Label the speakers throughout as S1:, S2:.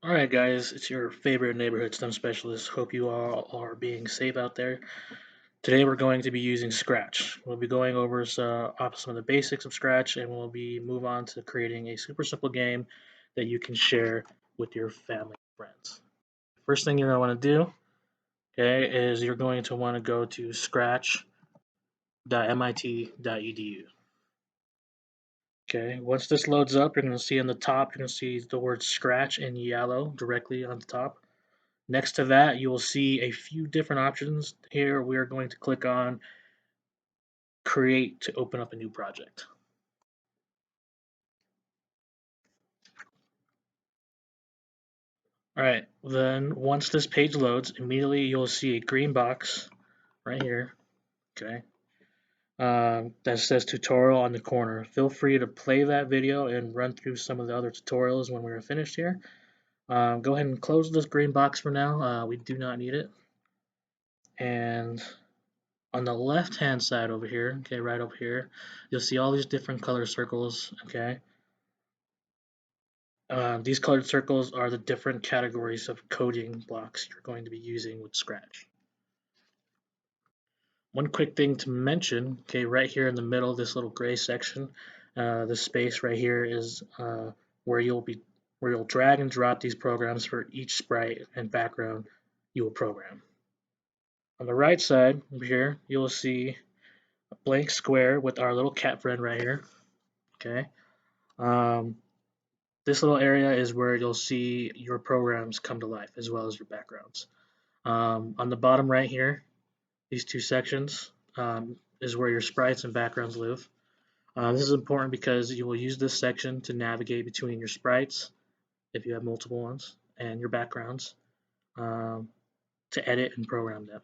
S1: Alright guys, it's your favorite neighborhood STEM specialist. Hope you all are being safe out there. Today we're going to be using Scratch. We'll be going over some of the basics of Scratch and we'll be move on to creating a super simple game that you can share with your family and friends. First thing you're going to want to do, okay, is you're going to want to go to scratch.mit.edu. Okay, once this loads up, you're going to see on the top, you're going to see the word Scratch in yellow directly on the top. Next to that, you will see a few different options. Here, we are going to click on Create to open up a new project. All right, then once this page loads, immediately you'll see a green box right here, okay, that says tutorial on the corner. Feel free to play that video and run through some of the other tutorials when we're finished here. Go ahead and close this green box for now. We do not need it. And on the left hand side over here, okay, right over here, you'll see all these different color circles, okay. These colored circles are the different categories of coding blocks you're going to be using with Scratch. One quick thing to mention, okay, right here in the middle, this little gray section, this space right here is where you'll drag and drop these programs for each sprite and background you will program. On the right side over here, you'll see a blank square with our little cat friend right here. Okay. Um, this little area is where you'll see your programs come to life as well as your backgrounds. On the bottom right here, these two sections is where your sprites and backgrounds live. This is important because you will use this section to navigate between your sprites, if you have multiple ones, and your backgrounds um, to edit and program them.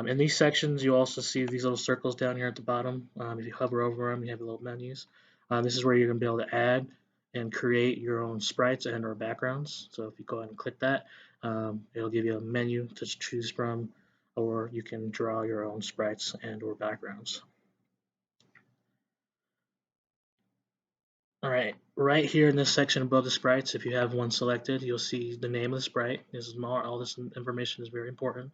S1: In these sections, you also see these little circles down here at the bottom. If you hover over them, you have little menus. This is where you're going to be able to add and create your own sprites and or backgrounds. So if you go ahead and click that, it'll give you a menu to choose from, or you can draw your own sprites and or backgrounds. All right, right here in this section above the sprites, if you have one selected, you'll see the name of the sprite. All this information is very important.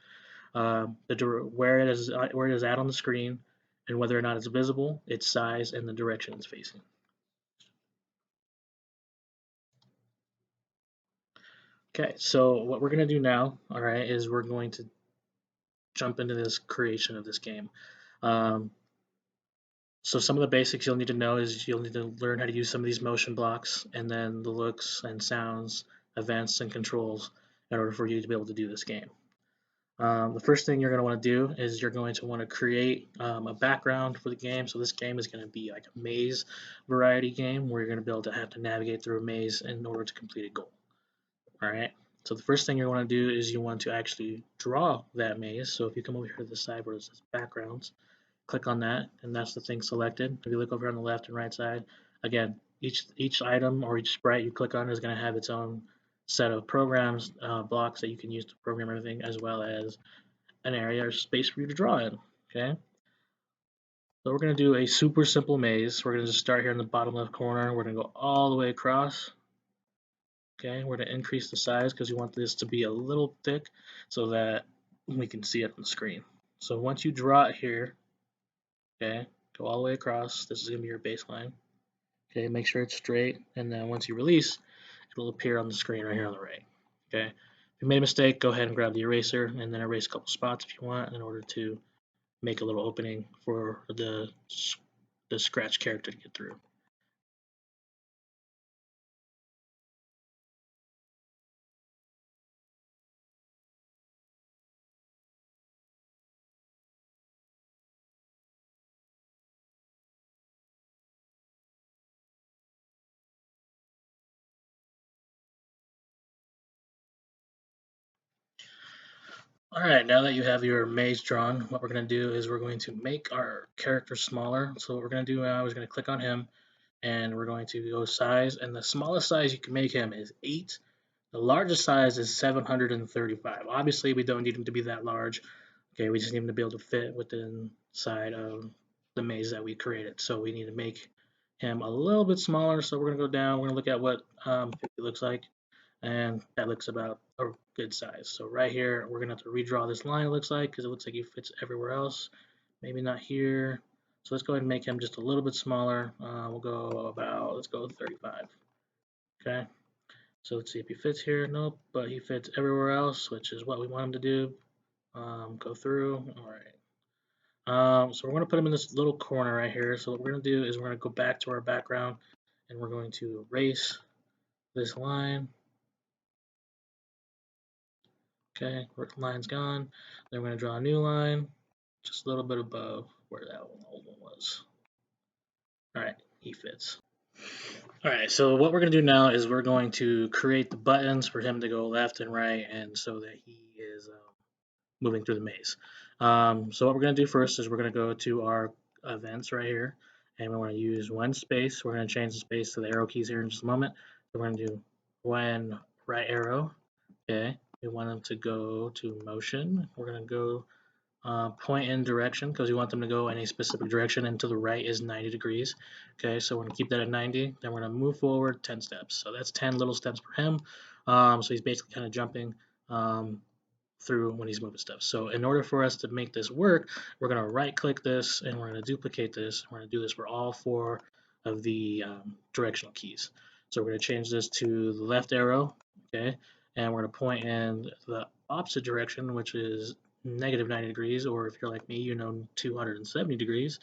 S1: Where it is at on the screen, and whether or not it's visible, its size, and the direction it's facing. Okay, so what we're going to do now, all right, is we're going to jump into this creation of this game. So some of the basics you'll need to know is you'll need to learn how to use some of these motion blocks, and then the looks and sounds, events, and controls in order for you to be able to do this game. The first thing you're going to want to do is you're going to want to create a background for the game. So this game is going to be like a maze variety game where you're going to be able to have to navigate through a maze in order to complete a goal. All right. So the first thing you want to do is you want to actually draw that maze. So if you come over here to the side where it says backgrounds, click on that, and that's the thing selected. If you look over on the left and right side, again, each item or each sprite you click on is going to have its own set of programs, blocks that you can use to program everything, as well as an area or space for you to draw in. Okay. So we're going to do a super simple maze. We're going to just start here in the bottom left corner. We're going to go all the way across. Okay. We're going to increase the size because we want this to be a little thick so that we can see it on the screen. So once you draw it here, okay, go all the way across. This is going to be your baseline. Okay. Make sure it's straight. And then once you release, it will appear on the screen right here on the right. Okay. If you made a mistake, go ahead and grab the eraser and then erase a couple spots if you want in order to make a little opening for the Scratch character to get through. Alright, now that you have your maze drawn, what we're going to do is we're going to make our character smaller. So what we're going to do now is going to click on him, and we're going to go size, and the smallest size you can make him is 8. The largest size is 735. Obviously, we don't need him to be that large. Okay, we just need him to be able to fit within side of the maze that we created. So we need to make him a little bit smaller. So we're going to go down. We're going to look at what it looks like. and that looks about a good size. So right here, we're gonna have to redraw this line, it looks like, because it looks like he fits everywhere else. Maybe not here. So let's go ahead and make him just a little bit smaller. We'll go about, let's go 35. Okay. So let's see if he fits here. Nope, but he fits everywhere else, which is what we want him to do. Go through. All right. So we're going to put him in this little corner right here. So what we're going to do is we're going to go back to our background and we're going to erase this line. Okay, line's gone. Then we're going to draw a new line just a little bit above where that old one was. All right, he fits. All right, so what we're going to do now is we're going to create the buttons for him to go left and right, and so that he is moving through the maze. So what we're going to do first is we're going to go to our events right here, and we want to use one space. We're going to change the space to the arrow keys here in just a moment. So we're going to do when right arrow. Okay, we want them to go to motion. We're going to go point in direction because we want them to go in a specific direction, and to the right is 90 degrees. Okay, so we're going to keep that at 90. Then we're going to move forward 10 steps. So that's 10 little steps for him. So he's basically kind of jumping through when he's moving stuff. So in order for us to make this work, we're going to right click this and we're going to duplicate this. We're going to do this for all 4 of the directional keys. So we're going to change this to the left arrow, okay, and we're going to point in the opposite direction, which is negative 90 degrees, or if you're like me, you know 270 degrees.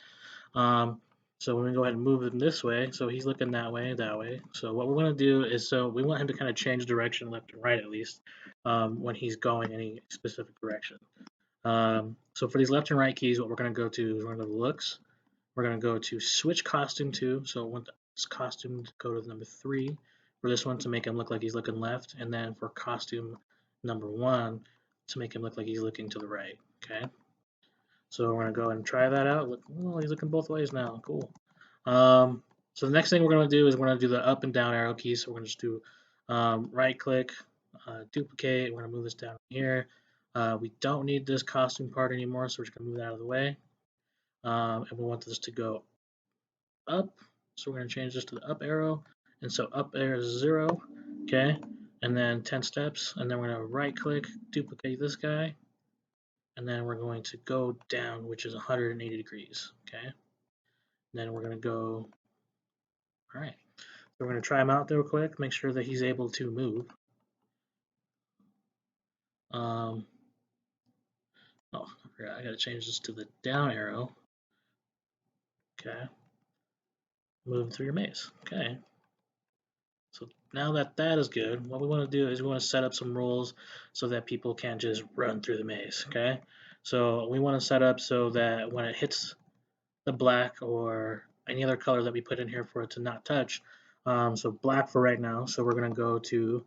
S1: So we're going to go ahead and move him this way. So he's looking that way, that way. So what we're going to do is, so we want him to kind of change direction left and right at least when he's going any specific direction. So for these left and right keys, what we're going to go to is we're going to go to looks. We're going to go to switch costume to. So I want this costume to go to number 3 for this one to make him look like he's looking left. And then for costume number 1 to make him look like he's looking to the right. Okay. So we're going to go ahead and try that out. Look, oh, he's looking both ways now. Cool. So the next thing we're going to do is we're going to do the up and down arrow keys. So we're going to just do right click, duplicate. We're going to move this down here. We don't need this costume part anymore, so we're just going to move that out of the way. And we want this to go up. So we're going to change this to the up arrow. And so up arrow is 0. Okay. And then 10 steps. And then we're going to right click, duplicate this guy. And then we're going to go down, which is 180 degrees. Okay. And then we're going to go, all right. So we're going to try him out real quick, make sure that he's able to move. Oh, I forgot. I got to change this to the down arrow. Okay. Move through your maze. Okay. So now that that is good, what we want to do is we want to set up some rules so that people can't just run through the maze. Okay. So we want to set up so that when it hits the black or any other color that we put in here for it to not touch. So black for right now. So we're going to go to,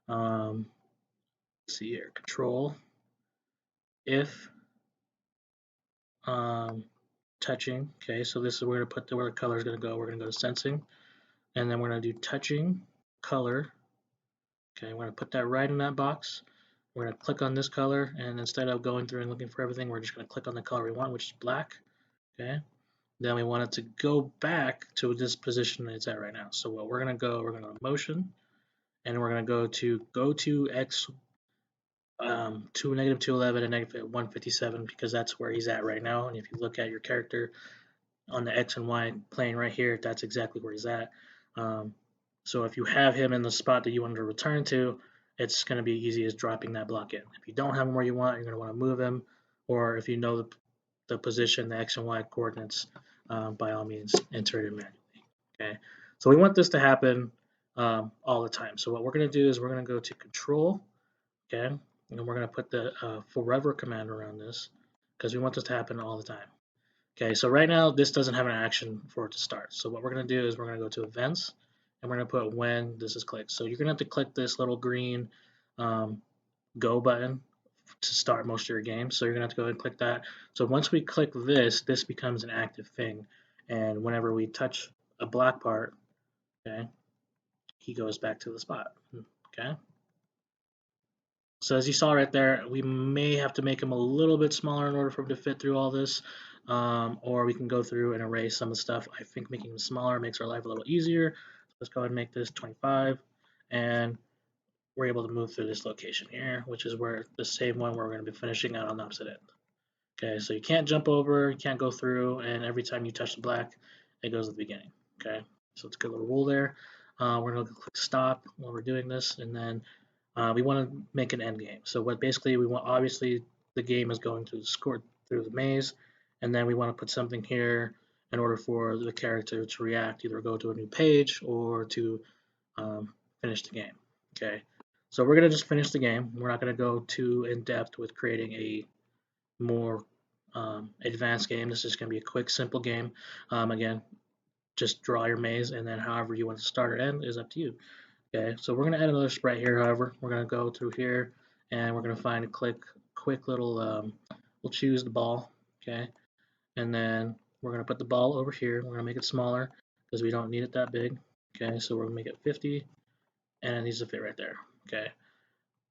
S1: let's see here, control, if touching. Okay, so this is where to put where the color is going to go. We're going to go to sensing, and then we're going to do touching color. Okay, we're going to put that right in that box. We're going to click on this color, and instead of going through and looking for everything, we're just going to click on the color we want, which is black. Okay. Then we want it to go back to this position that it's at right now. So what we're going to go to motion, and we're going to go to X to negative 211 and negative 157 because that's where he's at right now. And if you look at your character on the X and Y plane right here, that's exactly where he's at. So if you have him in the spot that you want to return to, it's going to be easy as dropping that block in. If you don't have him where you want, you're going to want to move him, or if you know the position, the X and Y coordinates, by all means, enter it manually. Okay, so we want this to happen all the time. So what we're going to do is we're going to go to Control, okay, and we're going to put the forever command around this because we want this to happen all the time. Okay, so right now this doesn't have an action for it to start. So what we're going to do is we're going to go to Events, and we're going to put when this is clicked. So you're going to have to click this little green Go button to start most of your games. So you're going to have to go ahead and click that. So once we click this, this becomes an active thing. And whenever we touch a black part, okay, he goes back to the spot. Okay. So as you saw right there, we may have to make him a little bit smaller in order for him to fit through all this. Or we can go through and erase some of the stuff. I think making him smaller makes our life a little easier. So let's go ahead and make this 25. And we're able to move through this location here, which is where the same one where we're going to be finishing out on the opposite end. Okay, so you can't jump over, you can't go through, and every time you touch the black, it goes to the beginning. Okay, so it's a good little rule there. We're going to click stop while we're doing this, and then we want to make an end game. So what basically we want, obviously the game is going through the score through the maze, and then we want to put something here in order for the character to react, either go to a new page or to finish the game. Okay, so we're gonna just finish the game. We're not gonna go too in depth with creating a more advanced game. This is gonna be a quick, simple game. Again, just draw your maze, and then however you want to start or end is up to you. Okay, so we're gonna add another sprite here. However, we're gonna go through here, and we're gonna find a quick little. We'll choose the ball. Okay, and then we're gonna put the ball over here. We're gonna make it smaller because we don't need it that big. Okay, so we're gonna make it 50, and it needs to fit right there. Okay,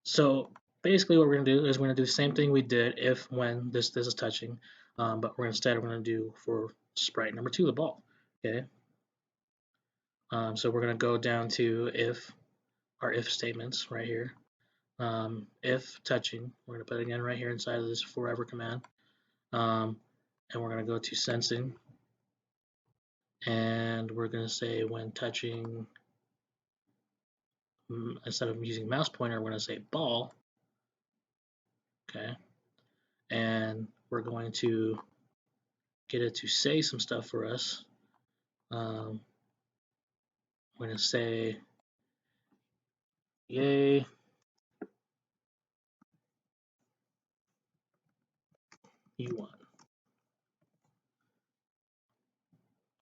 S1: so basically what we're gonna do is we're gonna do the same thing we did if when this is touching, but instead we're gonna do for sprite number 2 the ball. Okay, so we're gonna go down to if our if statements right here. If touching, we're gonna put it again right here inside of this forever command, and we're gonna go to sensing, and we're gonna say when touching. Instead of using mouse pointer, we're gonna say ball. Okay, and we're going to get it to say some stuff for us. We're going to say, yay, you won.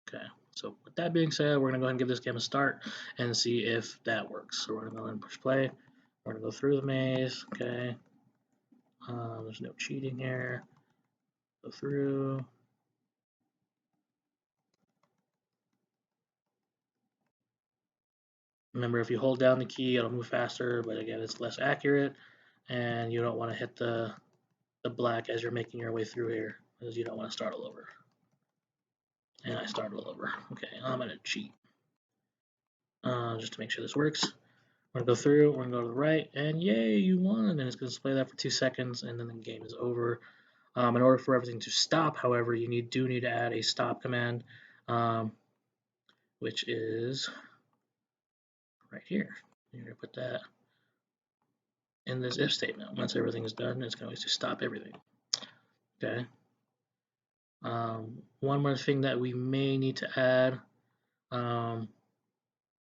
S1: Okay, so with that being said, we're going to go ahead and give this game a start and see if that works. So we're going to go ahead and push play. We're going to go through the maze. Okay, there's no cheating here. Go through. Remember, if you hold down the key, it'll move faster, but again, it's less accurate, and you don't want to hit the black as you're making your way through here, because you don't want to start all over. And I start all over. Okay, I'm going to cheat just to make sure this works. We're going to go through, we're going to go to the right, and yay, you won, and it's going to display that for 2 seconds, and then the game is over. In order for everything to stop, however, you do need to add a stop command, which is right here. You're going to put that in this if statement. Once everything is done, it's going to stop everything. Okay. One more thing that we may need to add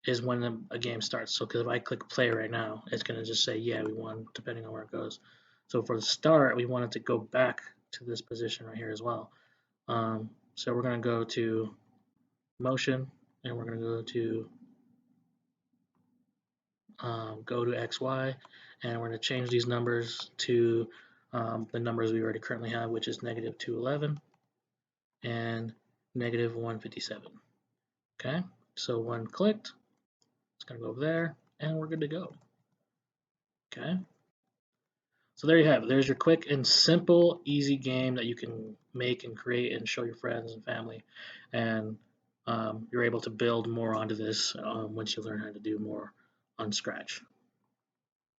S1: is when a game starts. So because if I click play right now, it's going to just say, yeah, we won, depending on where it goes. So for the start, we want it to go back to this position right here as well. So we're going to go to motion, and we're going to go to XY, and we're going to change these numbers to the numbers we already currently have, which is negative 211 and negative 157. Okay, so when clicked, it's going to go over there, and we're good to go. Okay, so there you have it. There's your quick and simple, easy game that you can make and create and show your friends and family, and you're able to build more onto this once you learn how to do more on Scratch.